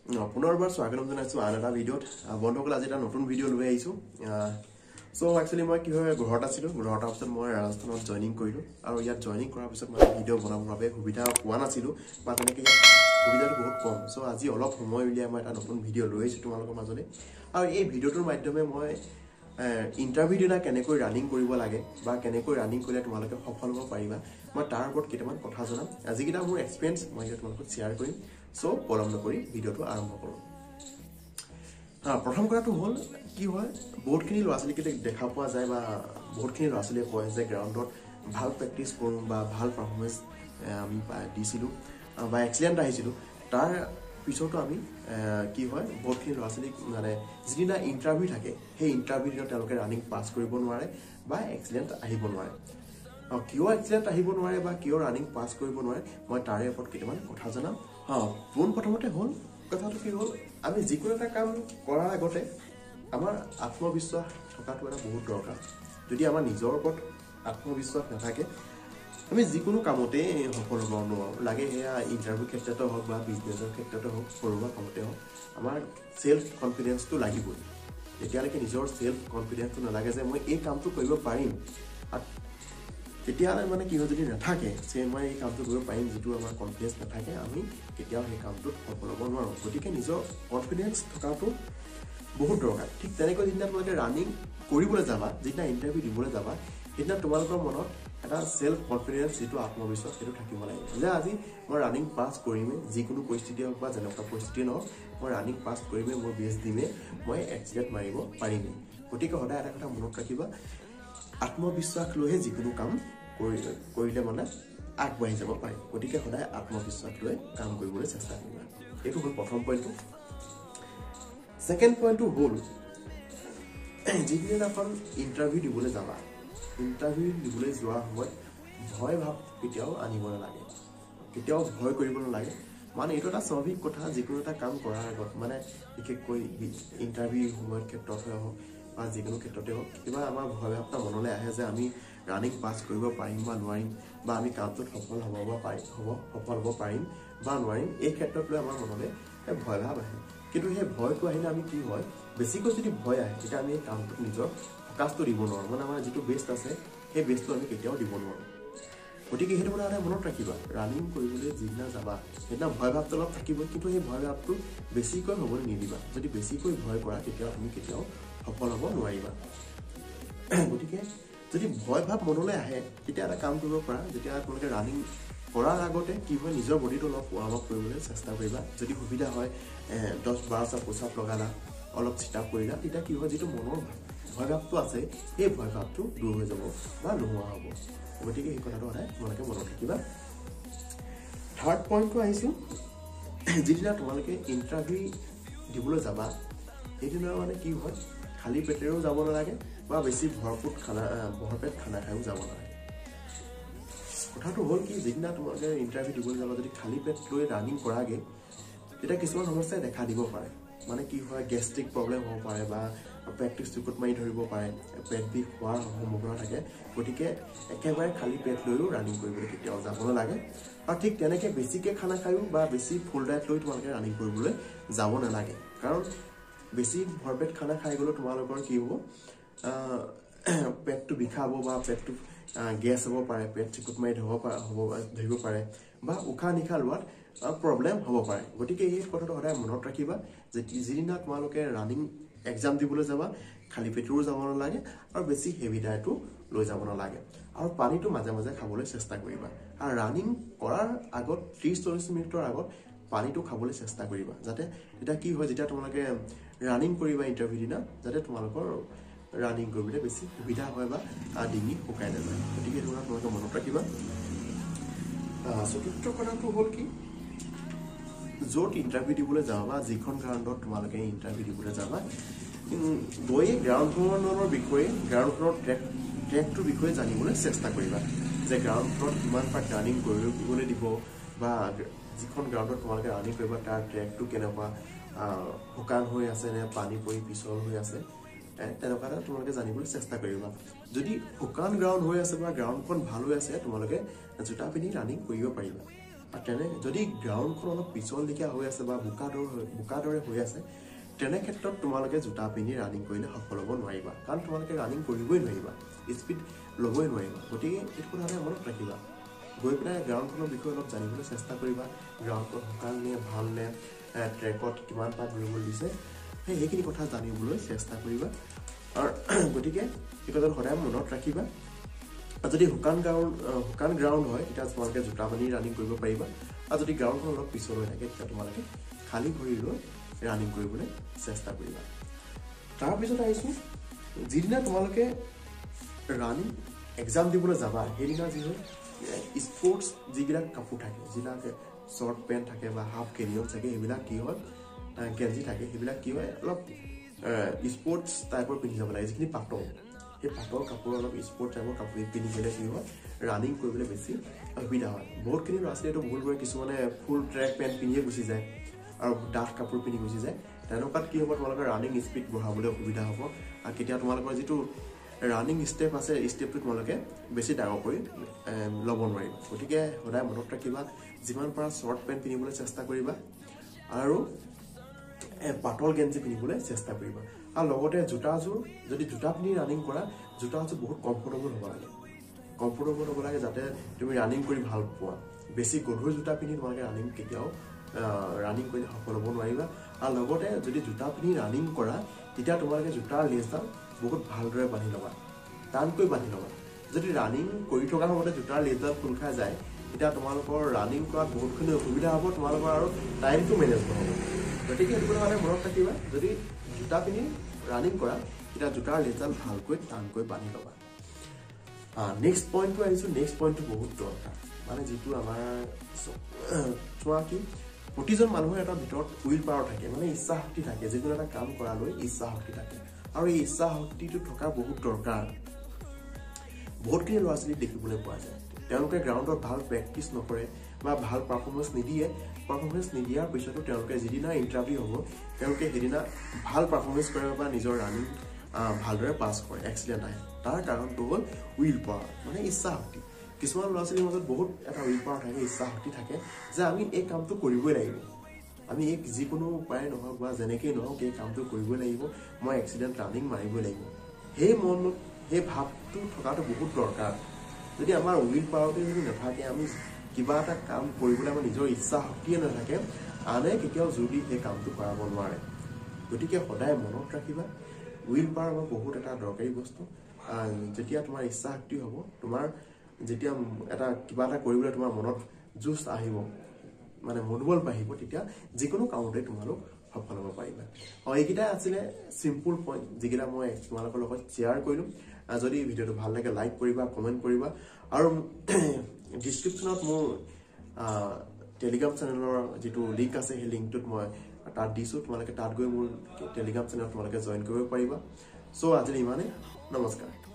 পুনৰবাৰ স্বাগতম জনাইছো আন এটা ভিডিঅ'ত বন্ধুসকল আজি এটা নতুন ভিডিঅ' লৈ আহিছো সো একচুয়ালি মই কি হয় ঘৰত আছিলো ঘৰত অহাৰ পিছত মই ৰাজস্থানত জয়নিং কৰিলো আৰু ইয়াত জয়নিং কৰাৰ পিছত মই ভিডিঅ' বনাবৰ বাবে সুবিধা পোৱা নাছিলো বা তেনেকৈ সুবিধাটো বহুত কম সো আজি অলপ সময় উলিয়াই মই এটা নতুন ভিডিঅ' লৈ আহিছো তোমালোকৰ মাজলৈ আৰু এই ভিডিঅ'টোৰ মাধ্যমে মই ইন্টাৰভিউ দিনা কেনেকৈ ৰানিং কৰিব লাগে বা কেনেকৈ ৰানিং কৰিলে তোমালোকে সফল হ'ব পাৰিবা মই তাৰ ওপৰত কেইটামান কথা জনাম আজি কিটা মোৰ এক্সপেৰিয়েন্স মই তোমালোকক শ্বেয়াৰ কৰিম সো পলম নকৰি ভিডিঅ'টো আৰম্ভ কৰো প্ৰথম কথাটো হ'ল কি হয় বহুতখিনি ল'ৰা-ছোৱালীক দেখা পোৱা যায় বা বহুতখিনি ল'ৰা-ছোৱালীয়ে কয় যে গ্ৰাউণ্ডত ভাল প্ৰেক্টিছ কৰোঁ বা ভাল পাৰফৰ্মেন্স আমি দিছিলো বা এক্সিলেন্ট আহিছিলো তাৰ পিছতো আমি কি হয় বহুতখিনি ল'ৰা-ছোৱালীক মানে যিদিনা ইন্টাৰভিউ থাকে সেই ইন্টাৰভিউ দিনা তেওঁলোকে ৰানিং পাছ কৰিব নোৱাৰে বা এক্সিলেন্ট আহিব নোৱাৰে কিয় এক্সিলেন্ট আহিব নোৱাৰে বা কিয় ৰানিং পাছ কৰিব নোৱাৰে মই তাৰে ওপৰত কেইটামান কথা জনাম পোন প্ৰথমতে হ'ল কথাটো কি হ'ল আমি যিকোনো এটা কাম কৰাৰ আগতে আমাৰ আত্মবিশ্বাস থকাটো এটা বহুত দৰকাৰ যদি আমাৰ নিজৰ ওপৰত আত্মবিশ্বাস নাথাকে আমি যিকোনো কামতে সফল হ'ব নোৱাৰো লাগে হেয়া ইন্টাৰভিউ ক্ষেত্ৰতে হওক বা বিজনেছৰ ক্ষেত্ৰতে হওক সৰুবা কামতে হওক আমাৰ সেলফ কনফিডেন্সটো লাগিবই যেতিয়ালৈকে নিজৰ সেলফ কনফিডেন্সটো নালাগে যে মই এই কামটো কৰিব পাৰিম তেতিয়ালে মানে কি হয় যদি নাথাকে যে মই এই কামটো কৰিব পাৰিম যেটো আমাৰ কনফিডেন্স নাথাকে আমি কেতিয়াও সেই কামটোত সফল হ'ব নোৱাৰো গতিকে নিজৰ কনফিডেন্স থকাটো বহুত দৰকাৰ ঠিক তেনেকৈ যেদিনা তোমালোকে ৰানিং কৰিবলৈ যাবা যেদিনা ইন্টাৰভিউ দিবলৈ যাবা সেদিনা তোমালোকৰ মনত এটা সেলফ কনফিডেন্স যেটো আত্মবিশ্বাস সেইটো থাকিব লাগে যে আজি মই ৰানিং পাছ কৰিমে যিকোনো পৰিস্থিতি হওক বা যেনেকুৱা পৰিস্থিতি নহওক মই ৰানিং পাছ কৰিমে মই বেষ্ট দিমে মই এক্সিলেন্ট মাৰিব পাৰিমে গতিকে সদায় এটা কথা মনত ৰাখিবা আত্মবিশ্বাস লৈহে যিকোনো কাম কৰিলে মানে আগবাঢ়ি যাব পাৰি গতিকে সদায় আত্মবিশ্বাস লৈ কাম কৰিবলৈ চেষ্টা কৰিবা এইটো হ'ল প্ৰথম পইণ্টটো সেকেন্ড পইণ্টটো হ'ল যিদিনা এখন ইন্টাৰভিউ দিবলৈ যাবা ইন্টাৰভিউ দিবলৈ যোৱাৰ সময়ত ভয় ভাৱ কেতিয়াও আনিব নালাগে কেতিয়াও ভয় কৰিব নালাগে মানে এইটো এটা স্বাভাৱিক কথা যিকোনো এটা কাম কৰাৰ আগত মানে বিশেষকৈ ইন্টাৰভিউ সময়ৰ ক্ষেত্ৰত হওক বা যিকোনো ক্ষেত্ৰতে হওক কিবা আমাৰ ভয় ভাৱটা মনলৈ আহে যে আমি ৰানিং পাছ কৰিব পাৰিম বা নোৱাৰিম বা আমি কামটোত সফল হ'ব পাৰিম বা নোৱাৰিম এই ক্ষেত্ৰত লৈ আমাৰ মনলৈ ভয় ভাৱ আহে কিন্তু সেই ভয়টো আহিলে আমি কি হয় বেছিকৈ যদি ভয় আহে তেতিয়া আমি এই কামটোত নিজৰ ফকাছটো দিব নোৱাৰো মানে আমাৰ যিটো বেষ্ট আছে সেই বেষ্টটো আমি কেতিয়াও দিব নোৱাৰো গতিকে সেইটো মানে মনত ৰাখিবা ৰানিং কৰিবলৈ যিদিনা যাবা সেইদিনা ভয় ভাৱটো অলপ থাকিবই কিন্তু সেই ভয় ভাৱটো বেছিকৈ হ'বলৈ নিদিবা যদি বেছিকৈ ভয় কৰা তেতিয়া তুমি কেতিয়াও সফল হ'ব নোৱাৰিবা গতিকে যদি ভয় ভাৱ মনলৈ আহে তেতিয়া এটা কাম কৰিব পাৰা যেতিয়া তোমালোকে ৰানিং কৰাৰ আগতে কি হয় নিজৰ বডিটো অলপ ৱাৰ্ম আপ কৰিবলৈ চেষ্টা কৰিবা যদি সুবিধা হয় 10-12টা পুশ-আপ লগালা অলপ সিট-আপ কৰিলা তেতিয়া কি হয় যেটো মনৰ ভয় ভাৱটো আছে সেই ভয় ভাৱটো দূৰ হৈ যাব বা নোহোৱা হ'ব গতিকে এই কথাটো সদায় তোমালোকে মনত ৰাখিবা থাৰ্ড পইণ্টটো আহিছো যিদিনা তোমালোকে ইন্টাৰভিউ দিবলৈ যাবা সেইদিনা মানে কি হয় খালি পেটেৰেও যাব নালাগে বা বেছি ভৰপেট খানা খাইও যাব নালাগে কথাটো হ'ল কি যেদিনা তোমালোকে ইন্টাৰভিউ দিবলৈ যাবা যদি খালি পেট লৈ ৰানিং কৰাগে তেতিয়া কিছুমান সমস্যাই দেখা দিব পাৰে মানে কি হয় গেষ্ট্ৰিক প্ৰব্লেম হ'ব পাৰে বা পেটটো চুকুত মাৰি ধৰিব পাৰে পেট বিষ হোৱাৰ সম্ভাৱনা থাকে গতিকে একেবাৰে খালি পেট লৈও ৰানিং কৰিবলৈ কেতিয়াও যাব নালাগে আৰু ঠিক তেনেকে বেছিকে খানা খাইও বা বেছি ফুল ডায়েট লৈ তোমালোকে ৰানিং কৰিবলৈ যাব নালাগে কাৰণ বেছি ভৰপেট খানা খাই গ'লে তোমালোকৰ কি হ'ব পেটটো বিষাব বা পেটটো গেছ হ'ব পাৰে পেট চিকুট মাৰি ধৰিব পাৰে বা উশাহ নিশাহ লোৱাত প্ৰব্লেম হ'ব পাৰে গতিকে এই কথাটো সদায় মনত ৰাখিবা যে যিদিনা তোমালোকে ৰানিং এক্সাম দিবলৈ যাবা খালি পেটেৰেও যাব নালাগে আৰু বেছি হেভি ডায়েটো লৈ যাব নালাগে আৰু পানীটো মাজে মাজে খাবলৈ চেষ্টা কৰিবা আৰু ৰানিং কৰাৰ আগত 30-40 মিনিটৰ আগত পানীটো খাবলৈ চেষ্টা কৰিবা যাতে এটা কি হয় যেতিয়া তোমালোকে ৰানিং কৰিবা ইন্টাৰভিউ দিনা যাতে তোমালোকৰ ৰানিং কৰিবলৈ বেছি সুবিধা হয় বা ডিঙি শুকাই নাযায় গতিকে এইটো তোমালোকে মনত ৰাখিবা চতুৰ্থ কথাটো হ'ল কি য'ত ইন্টাৰভিউ দিবলৈ যাবা বা যিখন গ্ৰাউণ্ডত তোমালোকে ইন্টাৰভিউ দিবলৈ যাবা গৈ গ্ৰাউণ্ডখনৰ বিষয়ে গ্ৰাউণ্ডখনৰ ট্ৰেকটোৰ বিষয়ে জানিবলৈ চেষ্টা কৰিবা যে গ্ৰাউণ্ডখনত কিমান পাক ৰানিং কৰিবলৈ দিব বা যিখন গ্ৰাউণ্ডত তোমালোকে ৰানিং কৰিবা তাৰ ট্ৰেকটো কেনেকুৱা শুকান হৈ আছে নে পানী পৰি পিছল হৈ আছে তেনেকুৱা তোমালোকে জানিবলৈ চেষ্টা কৰিবা যদি শুকান গ্ৰাউণ্ড হৈ আছে বা গ্ৰাউণ্ডখন ভাল হৈ আছে তোমালোকে জোতা পিন্ধি ৰানিং কৰিব পাৰিবা তেনে যদি গ্ৰাউণ্ডখন অলপ পিছলদিকীয়া হৈ আছে বা বোকাদৰে হৈ আছে তেনে ক্ষেত্ৰত তোমালোকে জোতা পিন্ধি ৰানিং কৰিলে সফল হ'ব নোৱাৰিবা কাৰণ তোমালোকে ৰানিং কৰিবই নোৱাৰিবা স্পীড ল'বই নোৱাৰিবা গতিকে এইটো কথা মনত ৰাখিবা গৈ পেলাই গ্ৰাউণ্ডখনৰ বিষয়ে অলপ জানিবলৈ চেষ্টা কৰিবা গ্ৰাউণ্ডখন শুকান নে ভাল নে ট্ৰেকত কিমান পাত ঘূৰিবলৈ দিছে সেইখিনি কথা জানিবলৈ চেষ্টা কৰিবা আৰু গতিকে এই কথাটো সদায় মনত ৰাখিবা যদি শুকান গ্ৰাউণ্ড হয় তেতিয়া তোমালোকে জোতা পিন্ধি ৰানিং কৰিব পাৰিবা আৰু যদি গ্ৰাউণ্ডখন অলপ পিছল হৈ থাকে তেতিয়া তোমালোকে খালী ভৰি লৈ ৰানিং কৰিবলৈ চেষ্টা কৰিবা তাৰপিছত আহিছোঁ যিদিনা তোমালোকে ৰানিং এক্সাম দিবলৈ যাবা সেইদিনা যি হয় স্পৰ্টছ যিবিলাক কাপোৰ থাকে যিবিলাকে শ্বৰ্ট পেণ্ট থাকে বা হাফ কেনিয়ন থাকে সেইবিলাক কি হয় গেঞ্জি থাকে সেইবিলাক কি হয় অলপ স্পৰ্টছ টাইপৰ পিন্ধি যাব লাগে যিখিনি পাতল সেই পাতল কাপোৰ অলপ স্পৰ্টছ টাইপৰ কাপোৰ পিন্ধি গ'লে কি হয় ৰানিং কৰিবলৈ বেছি সুবিধা হয় বহুতখিনি ল'ৰা ছোৱালীটো ভুল কৰে কিছুমানে ফুল ট্ৰেক পেণ্ট পিন্ধিয়ে গুচি যায় আৰু ডাঠ কাপোৰ পিন্ধি গুচি যায় তেনেকুৱাত কি হ'ব তোমালোকৰ ৰানিং স্পীড বঢ়াবলৈ অসুবিধা হ'ব আৰু কেতিয়া তোমালোকৰ যিটো ৰানিং ষ্টেপ আছে ষ্টেপটো তোমালোকে বেছি ডাঙৰ কৰি ল'ব নোৱাৰিবা গতিকে সদায় মনত ৰাখিবা যিমান পাৰা শ্বৰ্ট পেণ্ট পিন্ধিবলৈ চেষ্টা কৰিবা আৰু পাতল গেঞ্জি পিন্ধিবলৈ চেষ্টা কৰিবা আৰু লগতে জোতাযোৰ যদি জোতা পিন্ধি ৰানিং কৰা জোতাযোৰ বহুত কমফৰ্টেবল হ'ব লাগে যাতে তুমি ৰানিং কৰি ভাল পোৱা বেছি গধুৰ জোতা পিন্ধি তোমালোকে ৰানিং কেতিয়াও ৰানিং কৰি সফল হ'ব নোৱাৰিবা আৰু লগতে যদি জোতা পিন্ধি ৰানিং কৰা তেতিয়া তোমালোকে জোতাৰ লেচডাল বহুত ভালদৰে বান্ধি ল'বা টানকৈ বান্ধি ল'বা যদি ৰানিং কৰি থকা সময়তে জোতাৰ লেচডাল খোল খাই যায় তেতিয়া তোমালোকৰ ৰানিং কৰাত বহুতখিনি অসুবিধা হ'ব তোমালোকৰ আৰু টাইমটো মেনেজ নহ'ব গতিকে এইটো কথা মনত ৰাখিবা যদি জোতা পিন্ধি ৰানিং কৰা তেতিয়া জোতাৰ লেচডাল ভালকৈ টানকৈ বান্ধি ল'বা নেক্সট পইণ্টটো আহিছোঁ নেক্সট পইণ্টটো বহুত দৰকাৰ মানে যিটো আমাৰ চোৱা কি প্ৰতিজন মানুহৰ এটা ভিতৰত উইল পাৱাৰ থাকে মানে ইচ্ছা শক্তি থাকে যিকোনো এটা কাম কৰালৈ ইচ্ছা শক্তি থাকে আৰু এই ইচ্ছা শক্তিটো থকা বহুত দৰকাৰ বহুতখিনি ল'ৰা ছোৱালী দেখিবলৈ পোৱা যায় তেওঁলোকে গ্ৰাউণ্ডত ভাল প্ৰেক্টিচ নকৰে বা ভাল পাৰফৰ্মেঞ্চ নিদিয়াৰ পিছতো তেওঁলোকে যিদিনা ইণ্টাৰভিউ হ'ব তেওঁলোকে সেইদিনা ভাল পাৰফৰ্মেঞ্চ কৰে বা নিজৰ ৰানিং ভালদৰে পাছ কৰে এক্সিলেণ্ট আহে তাৰ কাৰণটো হ'ল উইল পাৱাৰ মানে ইচ্ছা শক্তি কিছুমান ল'ৰা ছোৱালীৰ মাজত বহুত এটা উইল পাৱাৰ থাকে ইচ্ছা শক্তি থাকে যে আমি এই কামটো কৰিবই লাগিব আমি এই যিকোনো উপায় নহওক বা যেনেকেই নহওক এই কামটো কৰিবই লাগিব মই এক্সিলেণ্ট ৰানিং মাৰিবই লাগিব সেই ভাৱটো থকাটো বহুত দৰকাৰ যদি আমাৰ উইল পাৱাৰটো যদি নাথাকে আমি কিবা এটা কাম কৰিবলৈ আমাৰ নিজৰ ইচ্ছা শক্তিয়ে নাথাকে আনে কেতিয়াও জোৰ দি সেই কামটো কৰাব নোৱাৰে গতিকে সদায় মনত ৰাখিবা উইল পাৱাৰ আমাৰ বহুত এটা দৰকাৰী বস্তু যেতিয়া তোমাৰ ইচ্ছা শক্তি হ'ব তোমাৰ যেতিয়া এটা কিবা এটা কৰিবলৈ তোমাৰ মনত জোচ আহিব মানে মনোবল বাঢ়িব তেতিয়া যিকোনো কামতে তোমালোক সফল হ'ব পাৰিবা এইকেইটাই আছিলে চিম্পল পইণ্ট যিকেইটা মই তোমালোকৰ লগত শ্বেয়াৰ কৰিলোঁ যদি ভিডিঅ'টো ভাল লাগে লাইক কৰিবা কমেণ্ট কৰিবা আৰু ডিছক্ৰিপশ্যনত মোৰ টেলিগ্ৰাম চেনেলৰ যিটো লিংক আছে সেই লিংকটোত মই তাত দিছোঁ তোমালোকে তাত গৈ মোৰ টেলিগ্ৰাম চেনেলত তোমালোকে জইন কৰিব পাৰিবা চ' আজিলৈ ইমানেই নমস্কাৰ